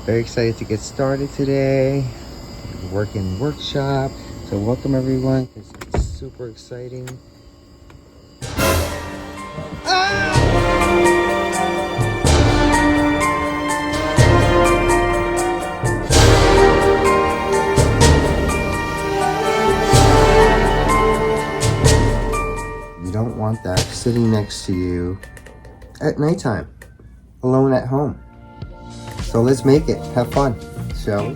Very excited to get started today. Working workshop. So welcome everyone, because it's super exciting. You don't want that sitting next to you at nighttime, alone at home. So let's make it. Have fun, shall we?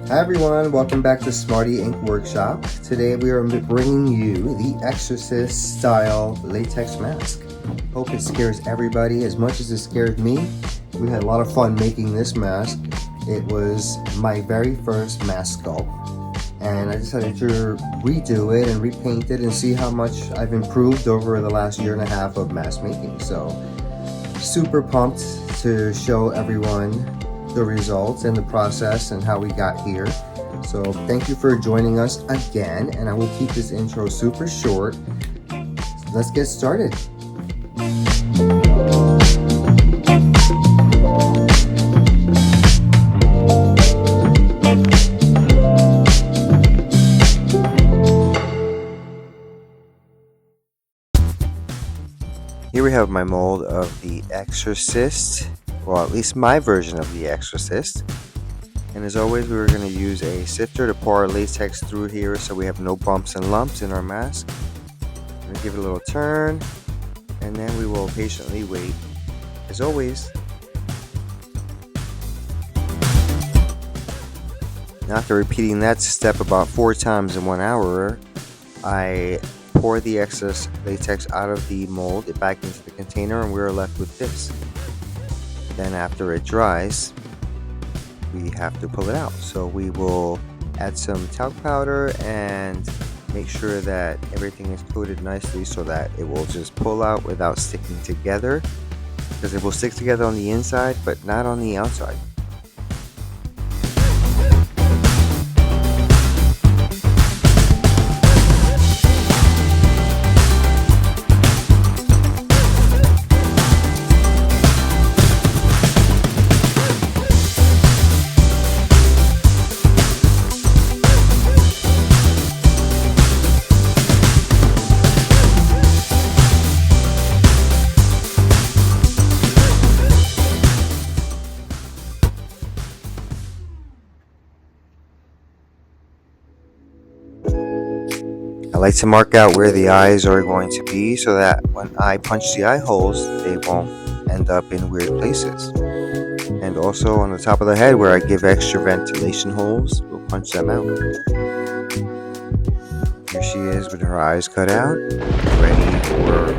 Hi everyone, welcome back to Smartyink workshop. Today we are bringing you the exorcist style latex mask. Hope it scares everybody as much as it scared me. We had a lot of fun making this mask. It was my very first mask sculpt, and I decided to redo it and repaint it and see how much I've improved over the last year and a half of mask making. So super pumped to show everyone the results and the process and how we got here. So thank you for joining us again, and I will keep this intro super short. Let's get started. Here we have my mold of the exorcist, well, at least my version of the exorcist. And as always, we were going to use a sifter to pour our latex through here so we have no bumps and lumps in our mask. I'm going to give it a little turn, and then we will patiently wait, as always. Now, after repeating that step about 4 times in 1 hour, I pour the excess latex out of the mold, back into the container, and we're left with this. Then after it dries, we have to pull it out. So we will add some talc powder and make sure that everything is coated nicely so that it will just pull out without sticking together, because it will stick together on the inside but not on the outside. I like to mark out where the eyes are going to be so that when I punch the eye holes, they won't end up in weird places. And also on the top of the head where I give extra ventilation holes, we'll punch them out. Here she is with her eyes cut out, ready for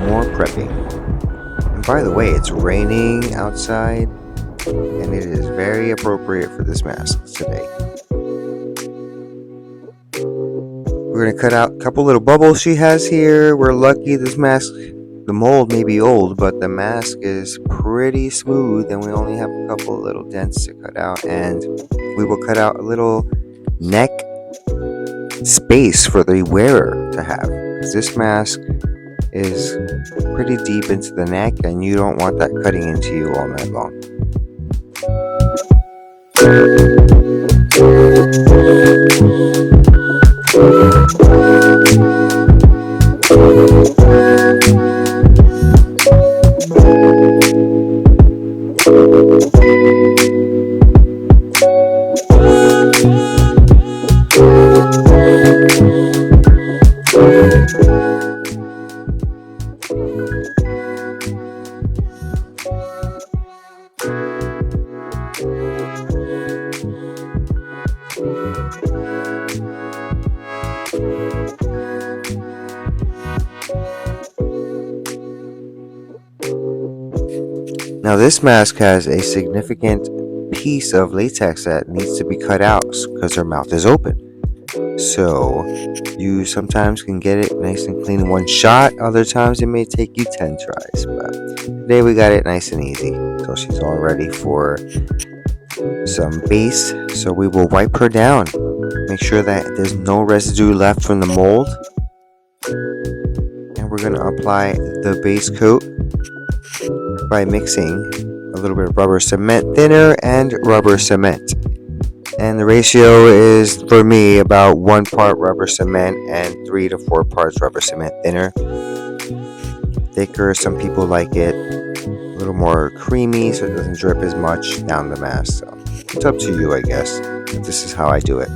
more prepping. And by the way, it's raining outside, and it is very appropriate for this mask today. We're going to cut out a couple little bubbles she has here. We're lucky this mask, the mold may be old, but the mask is pretty smooth, and we only have a couple little dents to cut out. And we will cut out a little neck space for the wearer to have, because this mask is pretty deep into the neck, and you don't want that cutting into you all night long. Now this mask has a significant piece of latex that needs to be cut out because her mouth is open. So you sometimes can get it nice and clean in one shot. Other times it may take you 10 tries. But today we got it nice and easy. So she's all ready for some base. So we will wipe her down. Make sure that there's no residue left from the mold. And we're going to apply the base coat by mixing a little bit of rubber cement thinner and rubber cement. And the ratio is, for me, about 1 part rubber cement and 3 to 4 parts rubber cement thinner. Thicker, some people like it a little more creamy so it doesn't drip as much down the mask. So it's up to you, I guess. This is how I do it.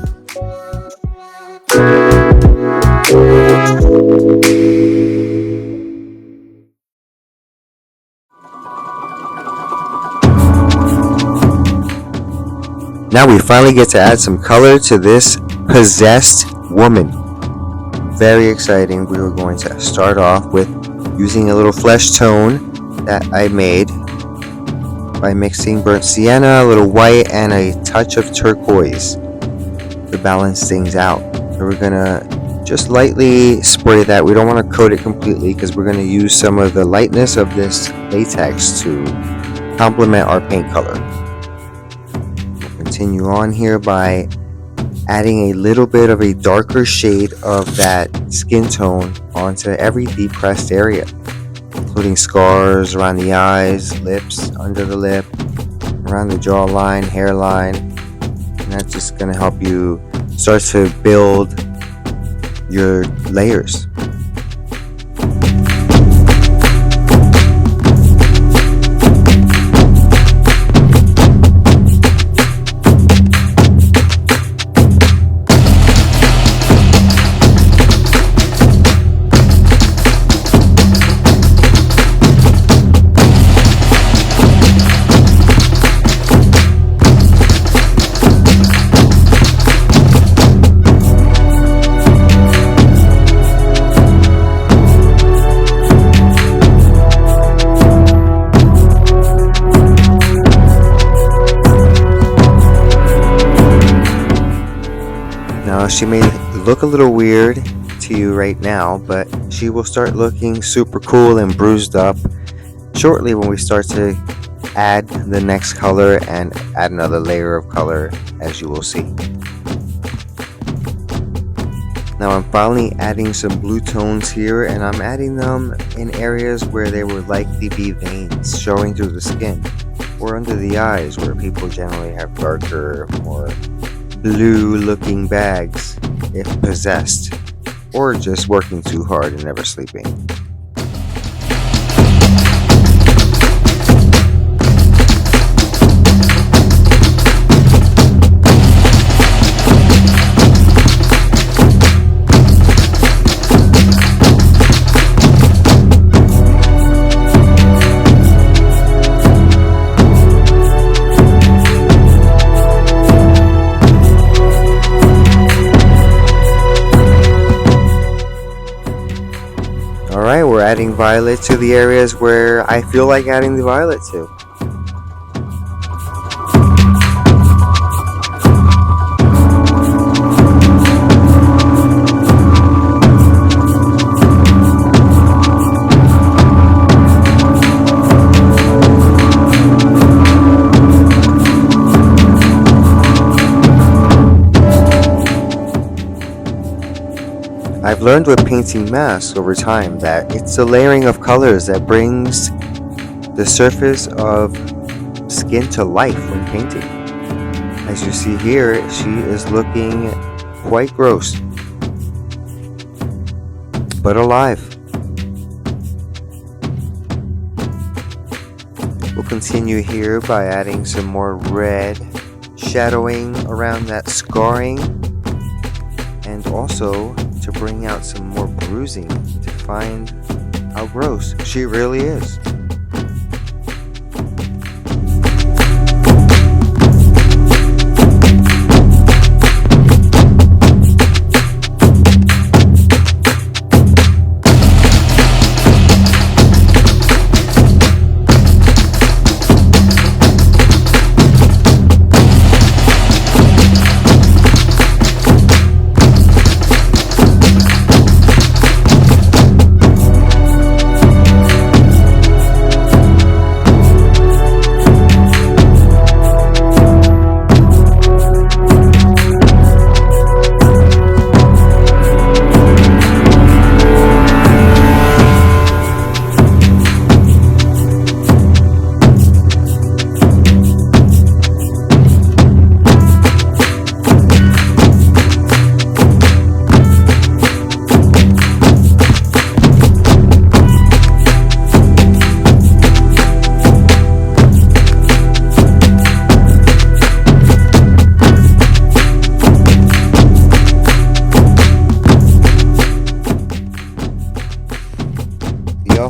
Now we finally get to add some color to this possessed woman. Very exciting. We were going to start off with using a little flesh tone that I made by mixing burnt sienna, a little white, and a touch of turquoise to balance things out. So we're going to just lightly spray that. We don't want to coat it completely because we're going to use some of the lightness of this latex to complement our paint color. Continue on here by adding a little bit of a darker shade of that skin tone onto every depressed area, including scars around the eyes, lips, under the lip, around the jawline, hairline. And that's just going to help you start to build your layers. She may look a little weird to you right now, but she will start looking super cool and bruised up shortly when we start to add the next color and add another layer of color, as you will see. Now I'm finally adding some blue tones here, and I'm adding them in areas where there would likely be veins showing through the skin, or under the eyes where people generally have darker, more blue looking bags if possessed, or just working too hard and never sleeping. Alright, we're adding violet to the areas where I feel like adding the violet to. I've learned with painting masks over time that it's the layering of colors that brings the surface of skin to life when painting. As you see here, she is looking quite gross, but alive. We'll continue here by adding some more red shadowing around that scarring, and also to bring out some more bruising to find how gross she really is.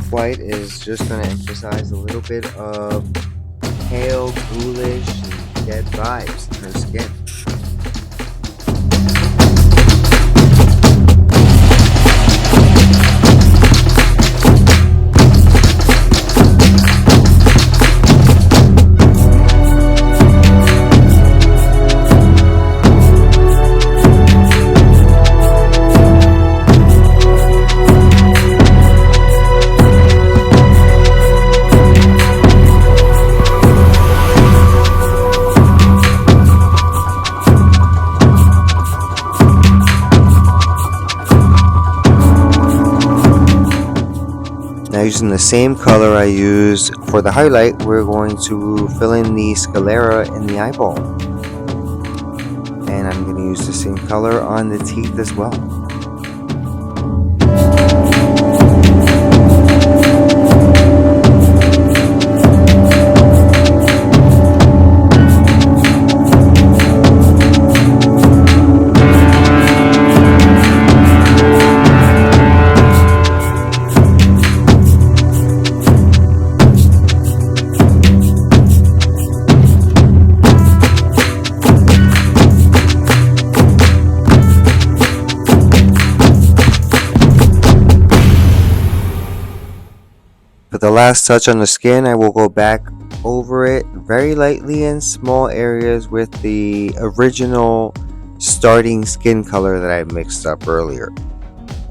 off-white is just going to emphasize a little bit of pale, ghoulish, and dead vibes in her skin. Now, using the same color I used for the highlight, we're going to fill in the sclera in the eyeball. And I'm going to use the same color on the teeth as well. For the last touch on the skin, I will go back over it very lightly in small areas with the original starting skin color that I mixed up earlier.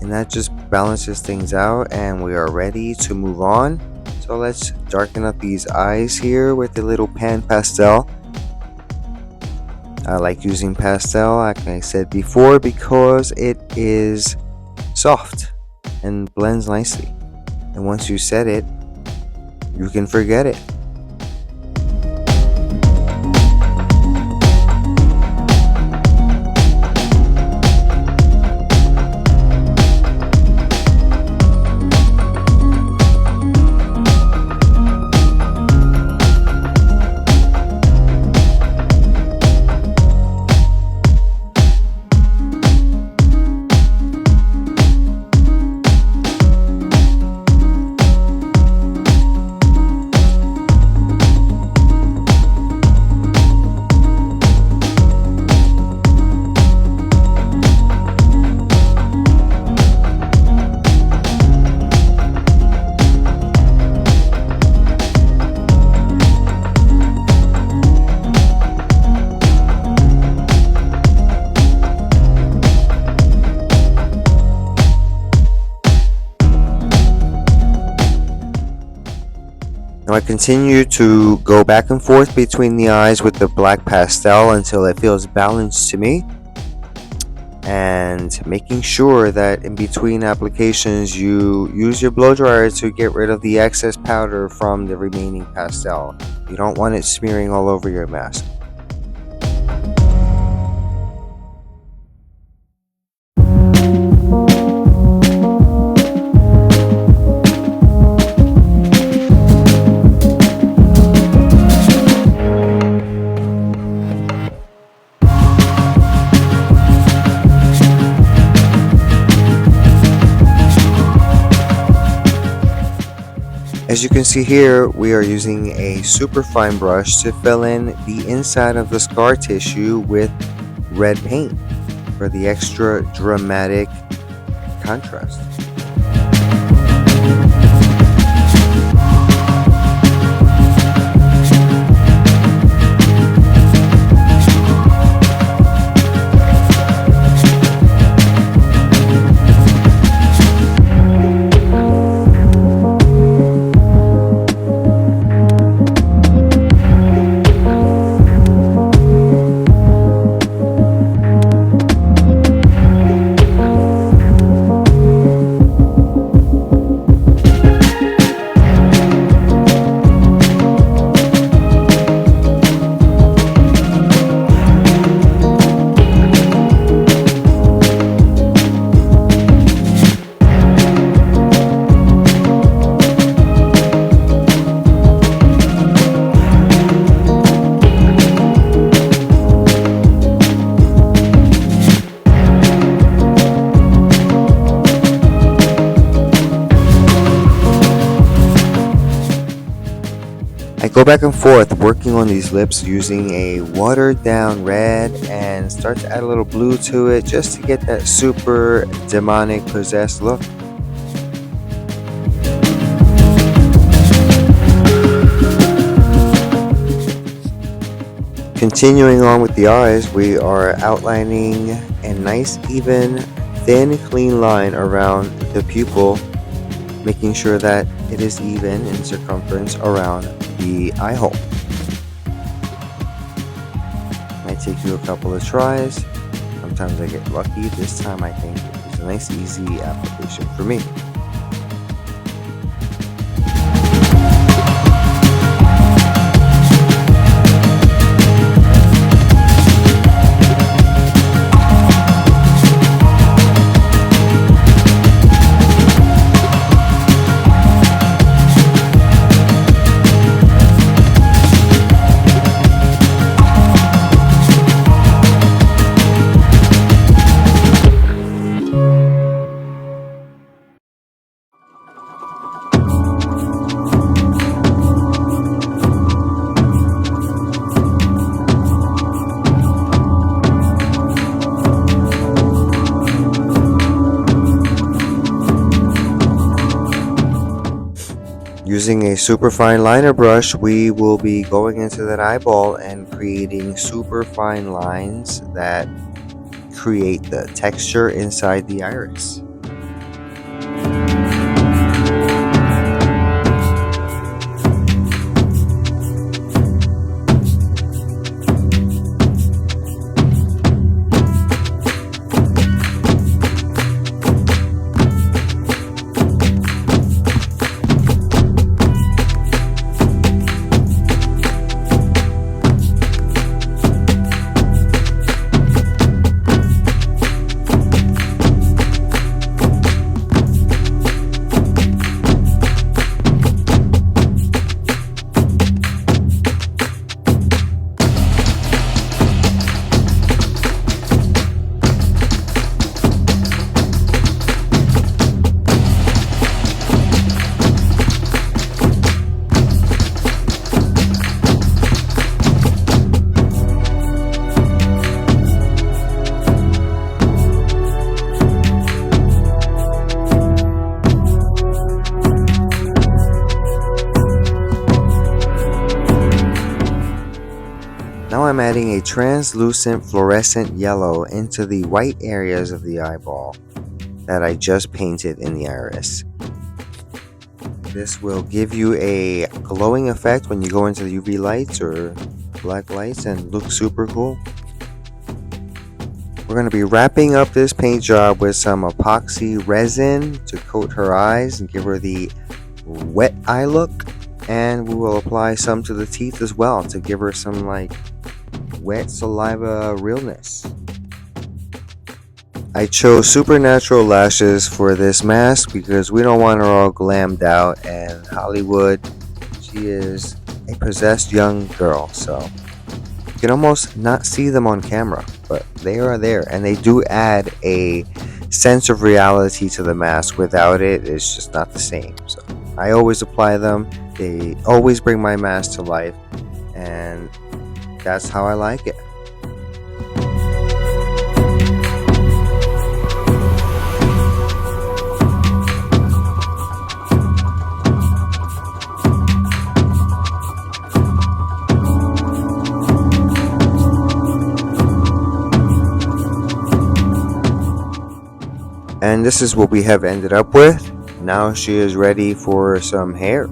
And that just balances things out, and we are ready to move on. So let's darken up these eyes here with a little pan pastel. I like using pastel, like I said before, because it is soft and blends nicely. And once you set it, you can forget it. Now I continue to go back and forth between the eyes with the black pastel until it feels balanced to me, and making sure that in between applications you use your blow dryer to get rid of the excess powder from the remaining pastel. You don't want it smearing all over your mask. As you can see here, we are using a super fine brush to fill in the inside of the scar tissue with red paint for the extra dramatic contrast. go back and forth working on these lips using a watered down red and start to add a little blue to it just to get that super demonic possessed look. Continuing on with the eyes, we are outlining a nice, even, thin, clean line around the pupil, making sure that it is even in circumference around the eye hole. Might take you a couple of tries. Sometimes I get lucky. This time I think it was a nice, easy application for me. Using a superfine liner brush, we will be going into that eyeball and creating superfine lines that create the texture inside the iris. Now I'm adding a translucent fluorescent yellow into the white areas of the eyeball that I just painted in the iris. This will give you a glowing effect when you go into the UV lights or black lights and look super cool. We're going to be wrapping up this paint job with some epoxy resin to coat her eyes and give her the wet eye look. And we will apply some to the teeth as well to give her some like wet saliva realness. I chose supernatural lashes for this mask because we don't want her all glammed out, and Hollywood, she is a possessed young girl, so you can almost not see them on camera, but they are there, and they do add a sense of reality to the mask. Without it, it's just not the same. So I always apply them. They always bring my mask to life, and that's how I like it. And this is what we have ended up with. Now she is ready for some hair.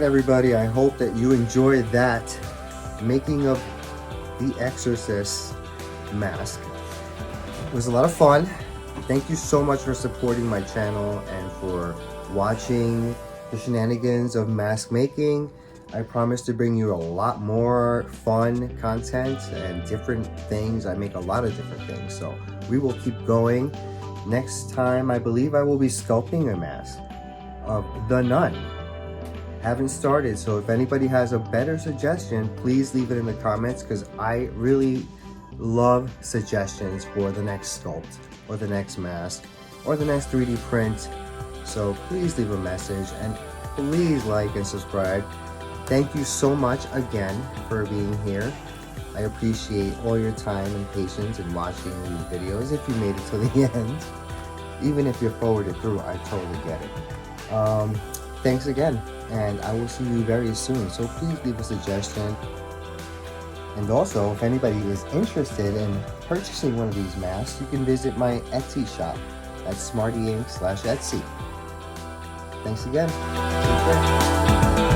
everybody, I hope that you enjoyed that making of the Exorcist mask. It was a lot of fun. Thank you so much for supporting my channel and for watching the shenanigans of mask making. I promise to bring you a lot more fun content and different things. I make a lot of different things, so we will keep going. Next time, I believe I will be sculpting a mask of the Nun. Haven't started, so if anybody has a better suggestion, please leave it in the comments, because I really love suggestions for the next sculpt or the next mask or the next 3D print. So please leave a message and please like and subscribe. Thank you so much again for being here. I appreciate all your time and patience in watching these videos. If you made it to the end, even if you're forwarded through, I totally get it. Thanks again, and I will see you very soon. So please leave a suggestion. And also, if anybody is interested in purchasing one of these masks, you can visit my Etsy shop at Smartyink/Etsy. Thanks again. Take care.